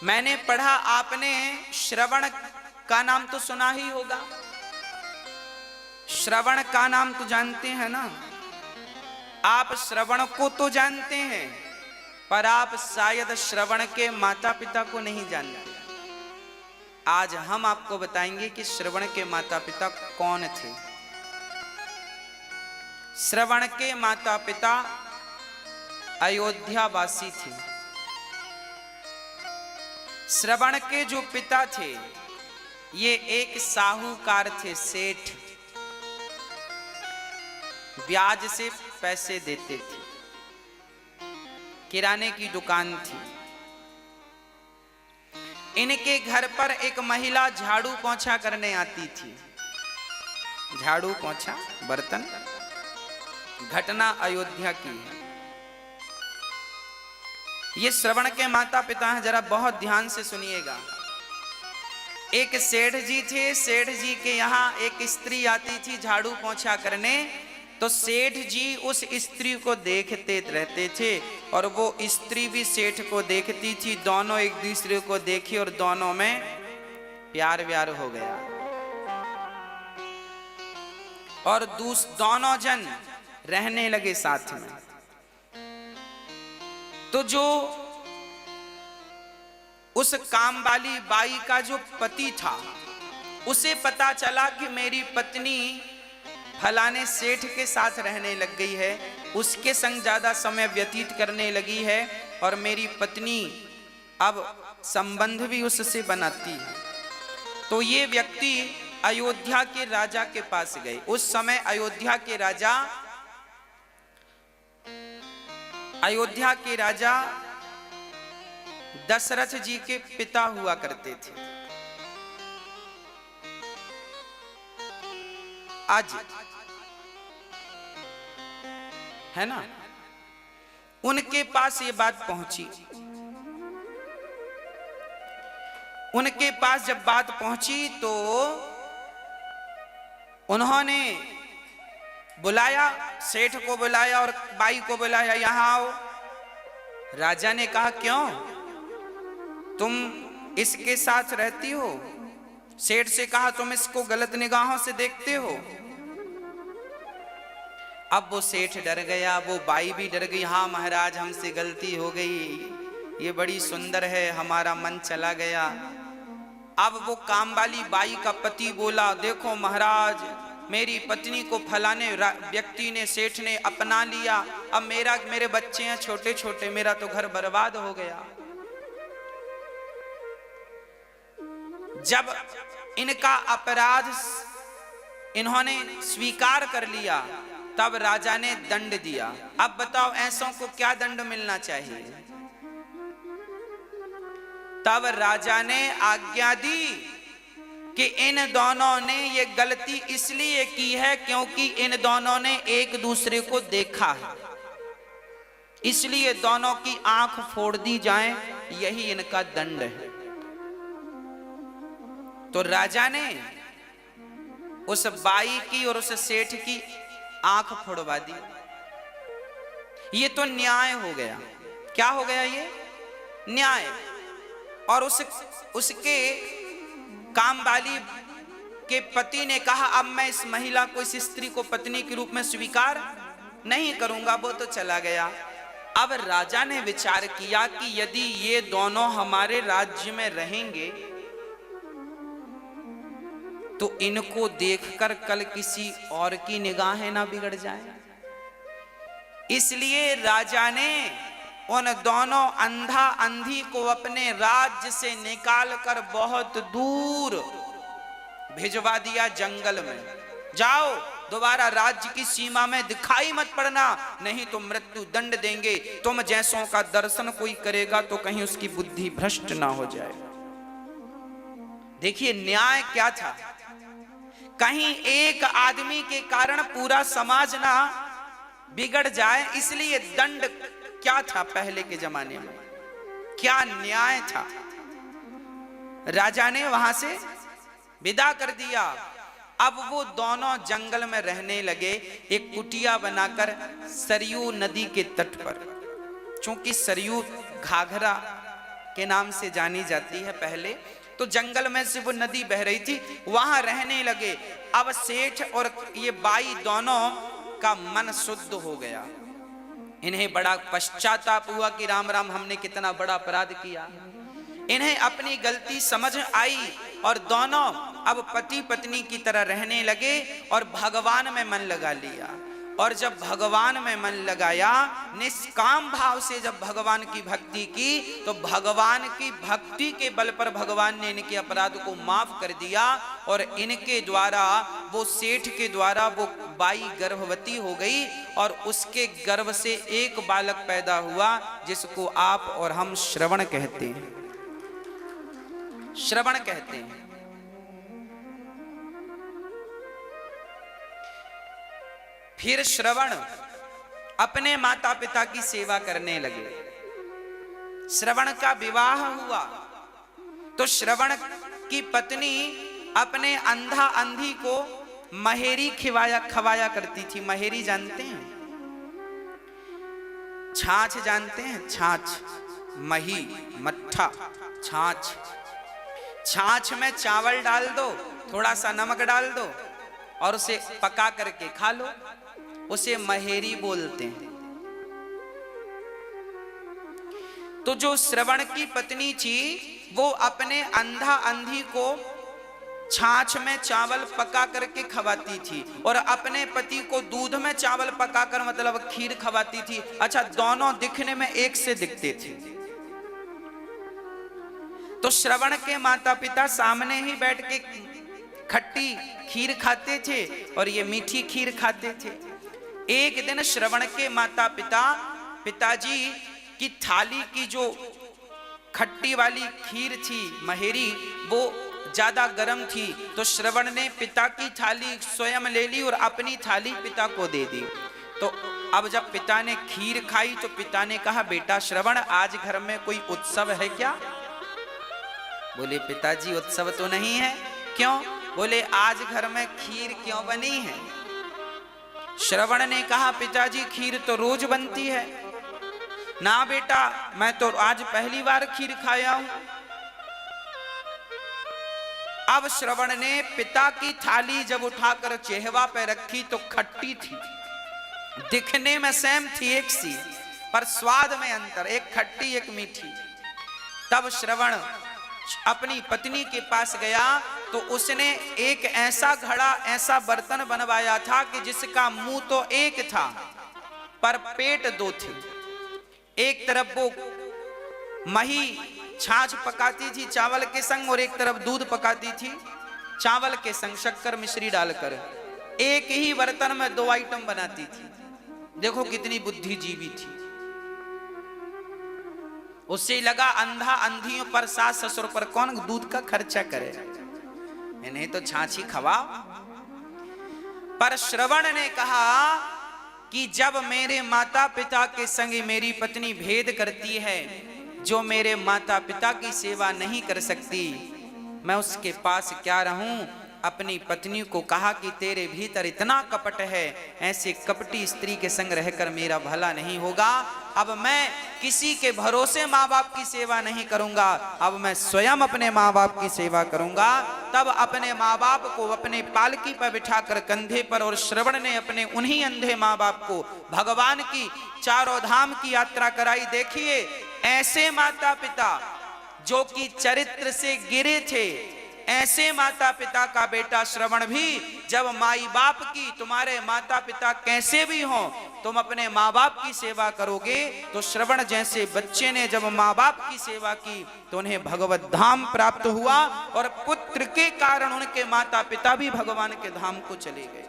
मैंने पढ़ा, आपने श्रवण का नाम तो सुना ही होगा। श्रवण का नाम तो जानते हैं ना। आप श्रवण को तो जानते हैं, पर आप शायद श्रवण के माता पिता को नहीं जानते। आज हम आपको बताएंगे कि श्रवण के माता पिता कौन थे। श्रवण के माता पिता अयोध्यावासी थे। श्रवण के जो पिता थे ये एक साहूकार थे, सेठ। ब्याज से पैसे देते थे। किराने की दुकान थी। इनके घर पर एक महिला झाड़ू पोंछा करने आती थी। झाड़ू पोंछा, बर्तन। घटना अयोध्या की है। ये श्रवण के माता पिता हैं, जरा बहुत ध्यान से सुनिएगा। एक सेठ जी थे। सेठ जी के यहाँ एक स्त्री आती थी झाड़ू पोंछा करने। तो सेठ जी उस स्त्री को देखते रहते थे और वो स्त्री भी सेठ को देखती थी। दोनों एक दूसरे को देखे और दोनों में प्यार व्यार हो गया। और दोनों जन रहने लगे साथ में। तो जो उस काम वाली बाई का जो पति था, उसे पता चला कि मेरी पत्नी फलाने सेठ के साथ रहने लग गई है, उसके संग ज्यादा समय व्यतीत करने लगी है और मेरी पत्नी अब संबंध भी उससे बनाती है। तो ये व्यक्ति अयोध्या के राजा के पास गए। उस समय अयोध्या के राजा दशरथ जी के पिता हुआ करते थे। आज है ना, उनके पास ये बात पहुंची। उनके पास जब बात पहुंची तो उन्होंने बुलाया, सेठ को बुलाया और बाई को बुलाया, यहां आओ। राजा ने कहा क्यों, तुम इसके साथ रहती हो? सेठ से कहा तुम इसको गलत निगाहों से देखते हो। अब वो सेठ डर गया, वो बाई भी डर गई। हाँ महाराज, हमसे गलती हो गई, ये बड़ी सुंदर है, हमारा मन चला गया। अब वो काम वाली बाई का पति बोला, देखो महाराज, मेरी पत्नी को फलाने व्यक्ति ने, सेठ ने अपना लिया। अब मेरे बच्चे हैं छोटे छोटे, मेरा तो घर बर्बाद हो गया। जब इनका अपराध इन्होंने स्वीकार कर लिया तब राजा ने दंड दिया। अब बताओ ऐसों को क्या दंड मिलना चाहिए? तब राजा ने आज्ञा दी कि इन दोनों ने ये गलती इसलिए की है क्योंकि इन दोनों ने एक दूसरे को देखा है, इसलिए दोनों की आंख फोड़ दी जाए, यही इनका दंड है। तो राजा ने उस बाई की और उस सेठ की आंख फोड़वा दी। ये तो न्याय हो गया। क्या हो गया? ये न्याय। और उसके काम वाली के पति ने कहा अब मैं इस महिला को, इस स्त्री को पत्नी के रूप में स्वीकार नहीं करूंगा। वो तो चला गया। अब राजा ने विचार किया कि यदि ये दोनों हमारे राज्य में रहेंगे तो इनको देखकर कल किसी और की निगाहें ना बिगड़ जाए। इसलिए राजा ने उन दोनों अंधा अंधी को अपने राज्य से निकालकर बहुत दूर भिजवा दिया, जंगल में। जाओ, दोबारा राज्य की सीमा में दिखाई मत पड़ना, नहीं तो मृत्यु दंड देंगे। तुम जैसों का दर्शन कोई करेगा तो कहीं उसकी बुद्धि भ्रष्ट ना हो जाए। देखिए न्याय क्या था। कहीं एक आदमी के कारण पूरा समाज ना बिगड़ जाए, इसलिए दंड क्या था पहले के जमाने में, क्या न्याय था। राजा ने वहां से विदा कर दिया। अब वो दोनों जंगल में रहने लगे, एक कुटिया बनाकर सरयू नदी के तट पर। चूंकि सरयू घाघरा के नाम से जानी जाती है। पहले तो जंगल में से वो नदी बह रही थी, वहां रहने लगे। अब सेठ और ये बाई दोनों का मन शुद्ध हो गया। इन्हें बड़ा पश्चाताप हुआ कि राम राम, हमने कितना बड़ा अपराध किया। इन्हें अपनी गलती समझ आई और दोनों अब पति पत्नी की तरह रहने लगे और भगवान में मन लगा लिया। और जब भगवान में मन लगाया, निष्काम भाव से जब भगवान की भक्ति की, तो भगवान की भक्ति के बल पर भगवान ने इनके अपराध को माफ कर दिया। और इनके द्वारा, वो सेठ के द्वारा, वो बाई गर्भवती हो गई और उसके गर्भ से एक बालक पैदा हुआ, जिसको आप और हम श्रवण कहते हैं। श्रवण कहते हैं। फिर श्रवण अपने माता पिता की सेवा करने लगे। श्रवण का विवाह हुआ तो श्रवण की पत्नी अपने अंधा अंधी को महेरी खवाया करती थी। महेरी जानते हैं? छाछ जानते हैं? छाछ, मही, मट्ठा, छाछ। छाछ में चावल डाल दो, थोड़ा सा नमक डाल दो और उसे पका करके खा लो, उसे महेरी बोलते हैं। तो जो श्रवण की पत्नी थी, वो अपने अंधा अंधी को छाछ में चावल पका करके खवाती थी और अपने पति को दूध में चावल पकाकर, मतलब खीर खवाती थी। अच्छा, दोनों दिखने में एक से दिखते थे। तो श्रवण के माता पिता सामने ही बैठ के खट्टी खीर खाते थे और ये मीठी खीर खाते थे। एक दिन श्रवण के माता पिताजी की थाली की जो खट्टी वाली खीर थी, महेरी, वो ज्यादा गर्म थी। तो श्रवण ने पिता की थाली स्वयं ले ली और अपनी थाली पिता को दे दी। तो अब जब पिता ने खीर खाई तो पिता ने कहा, बेटा श्रवण, आज घर में कोई उत्सव है क्या? बोले, पिताजी उत्सव तो नहीं है। क्यों? बोले, आज घर में खीर क्यों बनी है? श्रवण ने कहा, पिताजी खीर तो रोज बनती है। ना बेटा, मैं तो आज पहली बार खीर खाया हूं। अब श्रवण ने पिता की थाली जब उठाकर चेहवा पे रखी तो खट्टी थी। दिखने में सेम थी एक सी, पर स्वाद में अंतर, एक खट्टी एक मीठी। तब श्रवण अपनी पत्नी के पास गया तो उसने एक ऐसा घड़ा, ऐसा बर्तन बनवाया था कि जिसका मुंह तो एक था पर पेट दो थे। एक तरफ वो मही छाछ पकाती थी चावल के संग और एक तरफ दूध पकाती थी चावल के संग, शक्कर मिश्री डालकर। एक ही बर्तन में दो आइटम बनाती थी। देखो कितनी बुद्धिजीवी थी। उससे लगा, अंधा अंधियों पर, सास ससुर पर कौन दूध का खर्चा करे, इन्हें तो छाछी खवाओ। पर श्रवण ने कहा कि जब मेरे माता पिता के संग मेरी पत्नी भेद करती है, जो मेरे माता पिता की सेवा नहीं कर सकती, मैं उसके पास क्या रहूं। अपनी पत्नी को कहा कि तेरे भीतर इतना कपट है, ऐसे कपटी स्त्री के संग रहकर मेरा भला नहीं होगा। अब मैं किसी के भरोसे माँ बाप की सेवा नहीं करूंगा, अब मैं स्वयं अपने माँ बाप की सेवा करूंगा। तब अपने माँ बाप को अपने पालकी पर बिठाकर कंधे पर, और श्रवण ने अपने उन्हीं अंधे माँ बाप को भगवान की चारों धाम की यात्रा कराई। देखिए, ऐसे माता पिता जो कि चरित्र से गिरे थे, ऐसे माता पिता का बेटा श्रवण भी जब माई बाप की, तुम्हारे माता पिता कैसे भी हों, तुम अपने माँ बाप की सेवा करोगे। तो श्रवण जैसे बच्चे ने जब माँ बाप की सेवा की तो उन्हें भगवत धाम प्राप्त हुआ और पुत्र के कारण उनके माता पिता भी भगवान के धाम को चले गए।